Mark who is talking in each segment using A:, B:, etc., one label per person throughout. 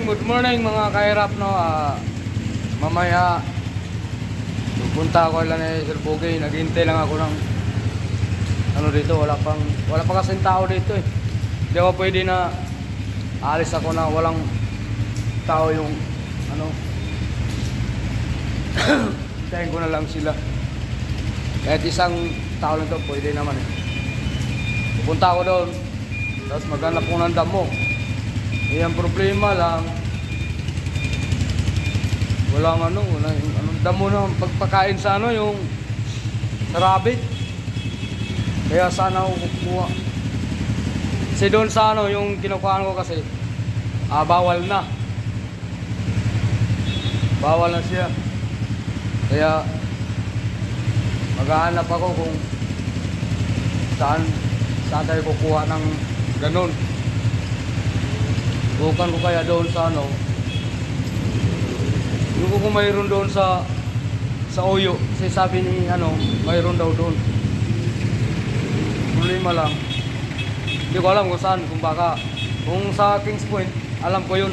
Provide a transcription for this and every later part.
A: good morning mga kahirap no. Mamaya pupunta ako lang ni Sir Bugay. Naghintay lang ako ng ano dito, wala pa kasing tao dito eh. Hindi ako pwede na alis ako na walang tao yung ano. Hintayin ko na lang sila. Kahit isang tao lang to, pwede naman eh. Pupunta ako doon, tapos maghanap ko ng damo. Ang problema lang, walang damo na pagpakain sa yung sa rabbit. Kaya sana ako kukuha. Kasi doon sa yung kinukuhaan ko kasi bawal na. Bawal na siya. Kaya maghahanap ako kung saan tayo kukuha ng ganun. Bukan ko kaya doon sa yung kung mayroon doon sa Oyo. Kasi sabi ni mayroon daw doon. Problema lang, hindi ko alam kung saan. Kung sa Kings Point, alam ko yun.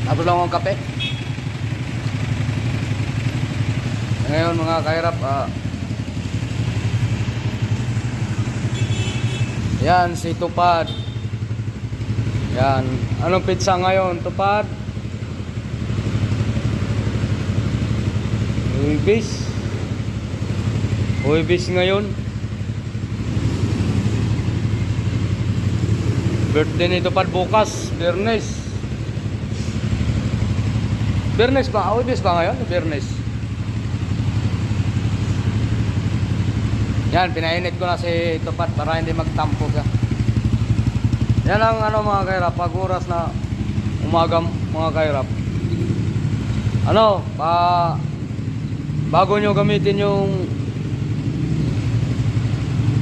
A: Tapos lang akong kape. Ngayon mga kahirap, yan si Tupad. Yan, anong pizza ngayon Tupad? Huwebes ngayon. Birthday ni Tupad bukas, Biyernes. Biyernes ba? Huwebes ba ngayon? Biyernes. Yan, pinainit ko na si Tupad para hindi magtampo ka. Yan ang mga kahirap, pag oras na umaga mga kahirap. Bago nyo gamitin yung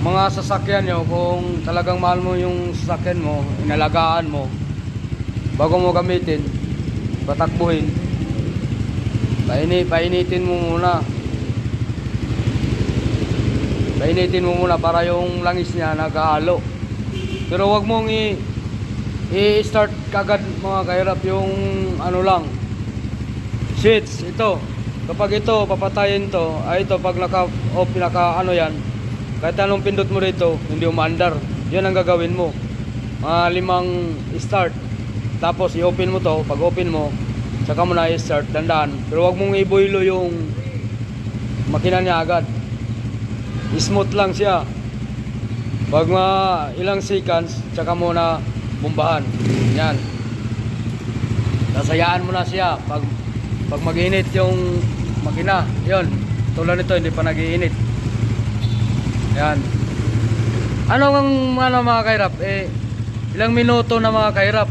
A: mga sasakyan nyo, kung talagang mahal mo yung sasakyan mo, inalagaan mo, bago mo gamitin, patakbuhin, painitin mo muna. Painitin mo muna para yung langis niya nag-aalo. Pero wag mong i-start kagad mga kahirap yung lang switch. Ito, kapag ito papatayin to, ito pag naka-off, yan, kahit anong pindot mo rito, hindi umaandar. Yan ang gagawin mo. 5 start. Tapos i-open mo to. Pag open mo, saka mo na i-start, dandan. Pero wag mong iboilo yung makina niya agad. Smooth lang siya. Pag ilang seconds, tsaka mo na bumbahan. Yan. Nasayaan mo na siya. Pag mag-init yung makina, yun. Tulad nito, hindi pa nag-iinit. Yan. Mga kahirap? Ilang minuto na mga kahirap,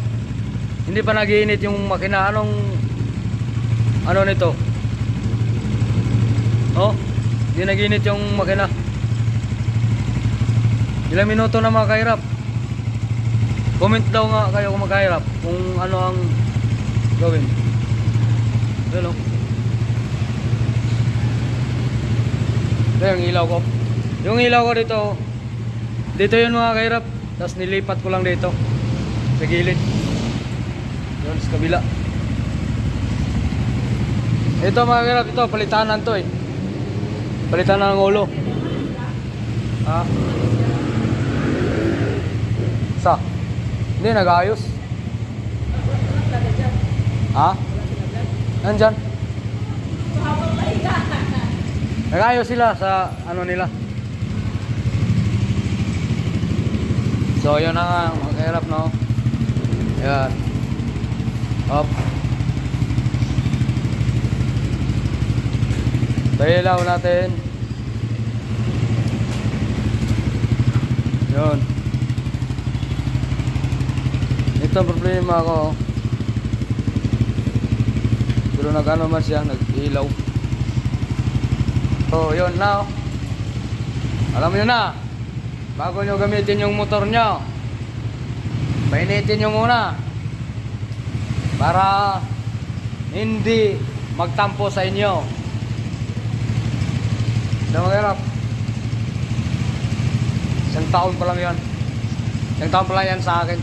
A: hindi pa nag-iinit yung makina. Nito? Hindi nag-iinit yung makina. Ilang minuto na mga kahirap? Comment daw nga kayo kung magkahirap, kung ano ang gawin. Hello. Ito yung ilaw ko. Yung ilaw ko dito yun mga kahirap. Tapos nilipat ko lang dito sa gilid. Yun sa kabila. Ito mga kahirap, ito palitanan to palitanan ng ulo. Hindi nag-ayos. Nandyan. Nag-ayos sila sa nila. So yun na nga, magkahirap no. Yan. Up. Ilaw natin. Yun. Ito ang problema ko. Pero man siya, nag-ilaw. So yun na. Alam nyo na, bago nyo gamitin yung motor nyo, painitin nyo muna para hindi magtampo sa inyo. Hindi mahirap. Isang taon pa lang yan. Isang taon pa lang yan sa akin.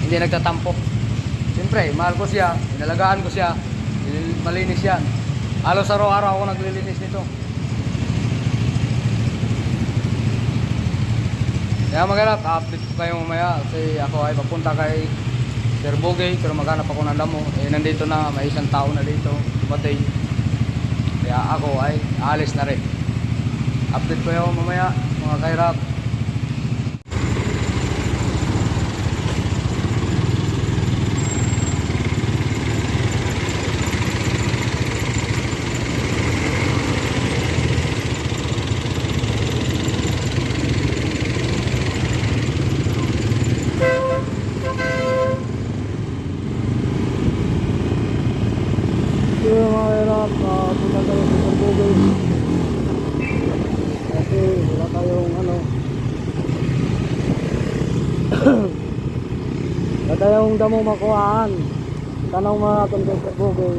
A: Hindi nagtatampo. Siyempre, mahal ko siya, inalagaan ko siya, malinis yan. Halos araw-araw ako naglilinis nito. Kaya maghanap, update ko kayo mamaya kasi ako ay papunta kay Sir Bogey, pero maghanap ako ng damo. Nandito na, may isang tao na dito, dumating. Kaya ako ay aalis na rin. Update ko kayo mamaya, mga kairap. Punta tayo sa Bogey kasi wala tayong wala tayong damo makuhaan. Tanong mga natin sa Bogey.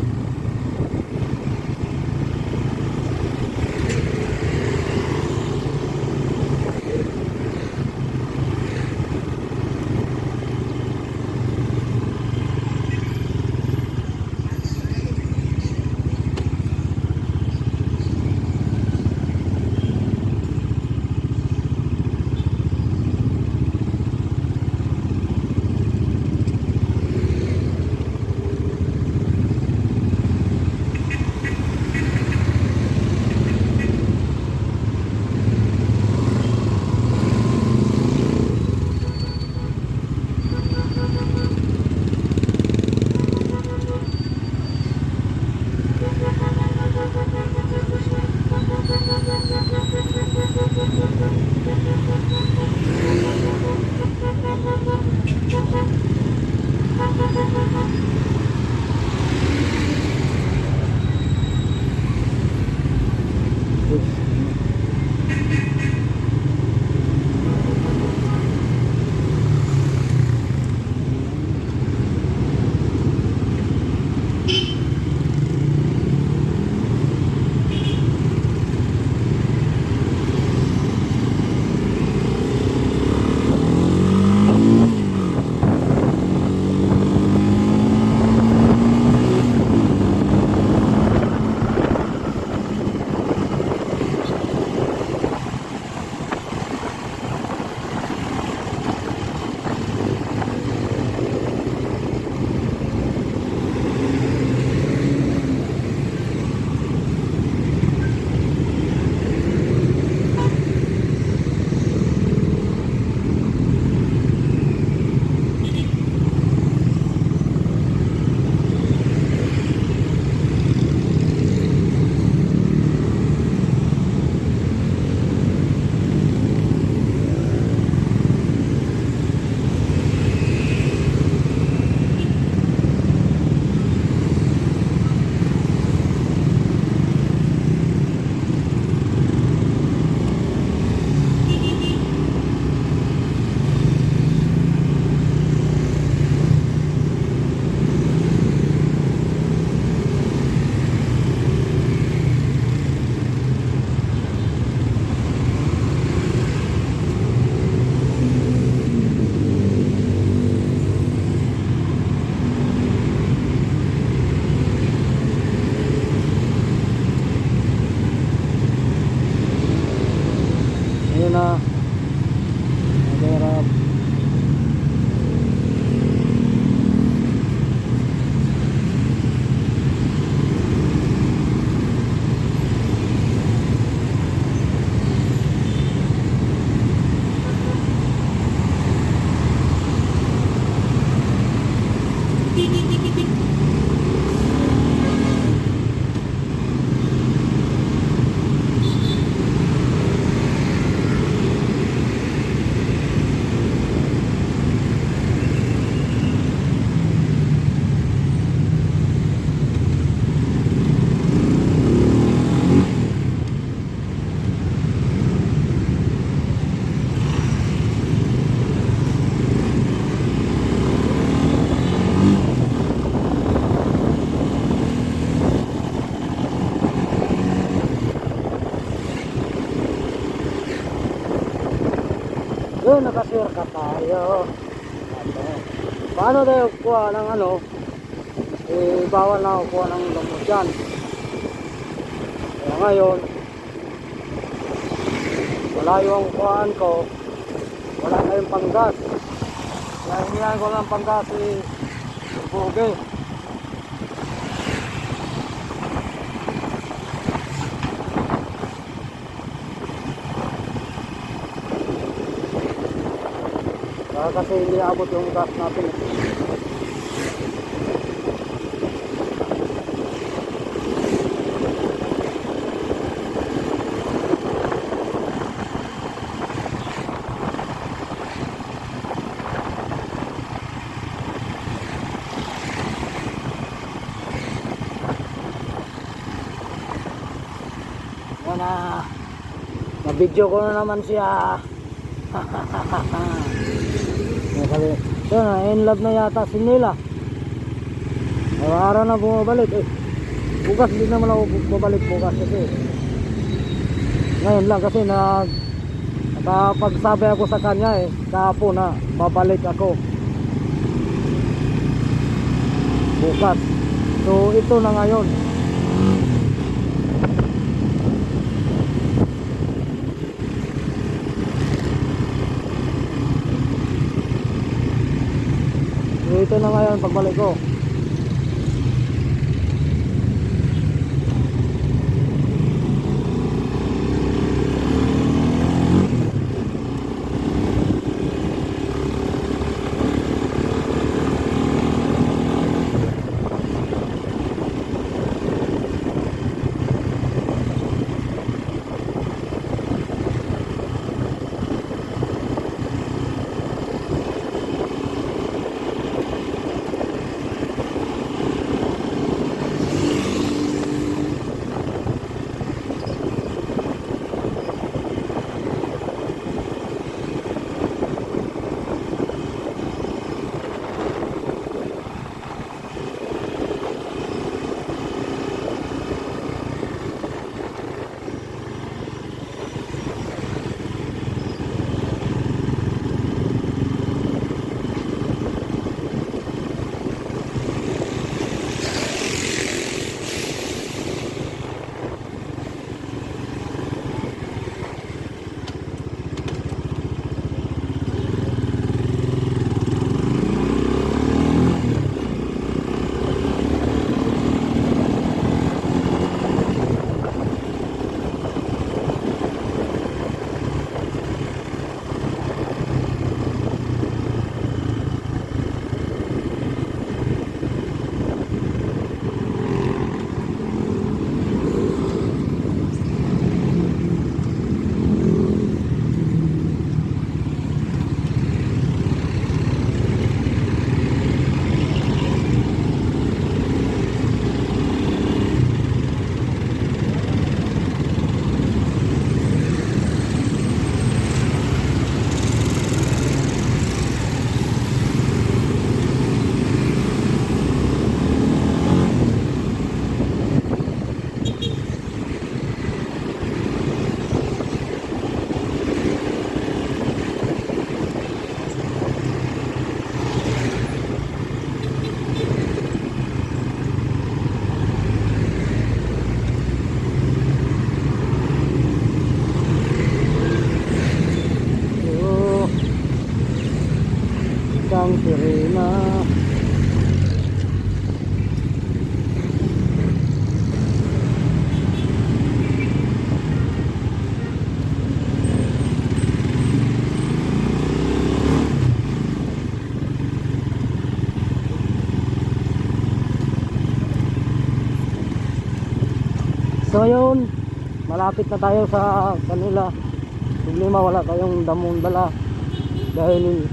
A: Na nagharap
B: nakasirka tayo. Paano tayo kuha ng ano? Eh, bawal na ako kuha ng gamot dyan. Kaya ngayon, wala yung kuhaan ko. Wala kayong panggas. Kaya hinihan ko lang panggas eh. Okay. Kasi hindi abot yung gas natin. Yan na video ko na naman siya. So, in love na yata si Nila. Araw-araw na bumabalik eh. Bukas din naman ako bumabalik bukas kasi ngayon lang kasi nakapagsabi ako sa kanya eh kahapon na babalik ako bukas. So ito na ngayon. Ito na ngayon pagbalik ko. Isang sirena. So yun, malapit na tayo sa kanila. Problema wala tayong damong dala dahil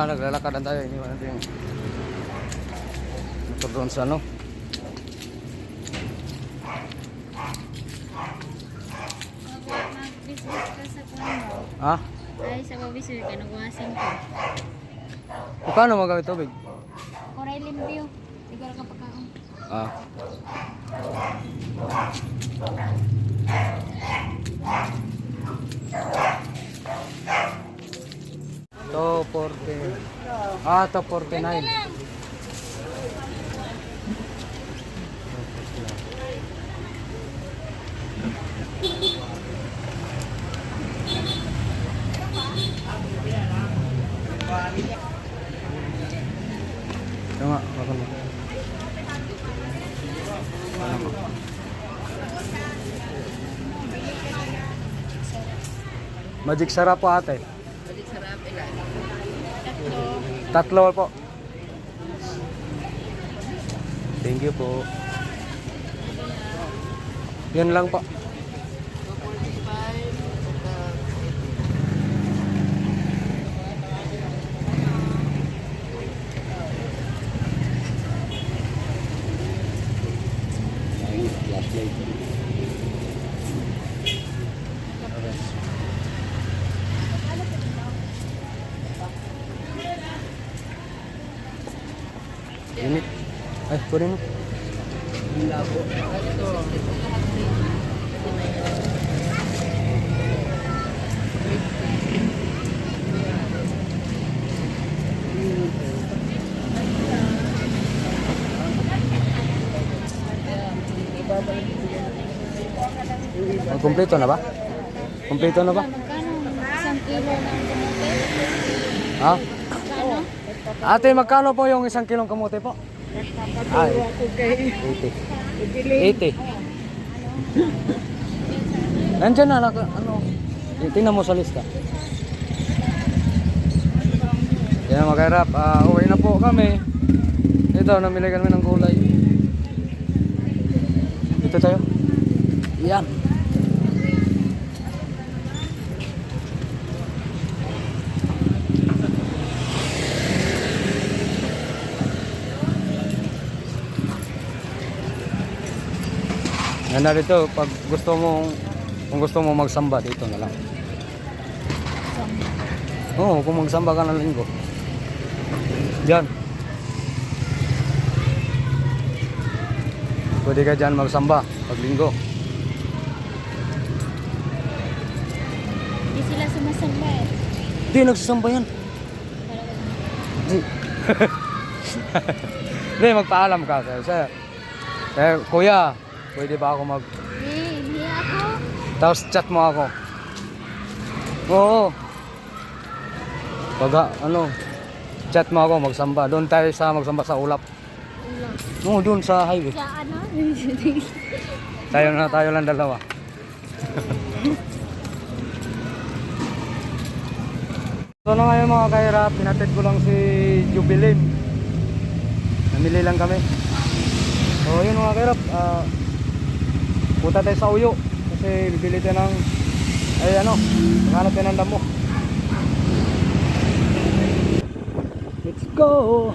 A: naglalakad tayo. Iniwan natin yung motor doon sa ano.
C: Mag-business ka sa kuno.
A: Ha?
C: Ay, sa babisir ka, nagwasan ko.
A: Paano magamit tubig?
C: Koray limpyo. Siguro ka pagkaon.
A: Ah. To 40. Ah, to 49. Tama, makan mo. Magic sarap po ate.
C: Balik sarap ilan.
A: Tatlo po. Thank you po. Yan lang po. Ini, kunin mo. Oh, kumpleto na ba? Kumpleto na ba?
C: Magkano? Isang kilo ng kamote?
A: Ha?
C: Magkano?
A: Ate, magkano po yung 1 kilong kamote po? Ay, 80. 80. Nandiyan na, ano? Tingnan mo sa lista. Yan mga kairap, uwi na po kami. Ito, namili kami ng gulay. Dito tayo. Yan. Yan na dito, pag gusto mo, kung gusto mo magsamba dito na lang. Oo, kung magsamba ka ng linggo. Diyan. Pwede ka dyan magsamba pag linggo.
C: Hindi sila sumasamba eh.
A: Hindi, nagsasamba yan. Hindi. Hindi, magpaalam ka. Kuya, pwede ba ako
C: Hindi ako.
A: Tapos chat mo ako. Oo. Pag chat mo ako magsamba. Doon tayo magsamba sa ulap. Oo, doon sa highway.
C: Sa ano?
A: Tayo lang dalawa. So na ngayon mga kairap, pinatid ko lang si Jubilin. Namili lang kami. So yun mga kairap, punta tayo sa Uyo. Kasi bibili tayo ng, maghanap tayo ng damo. Let's go!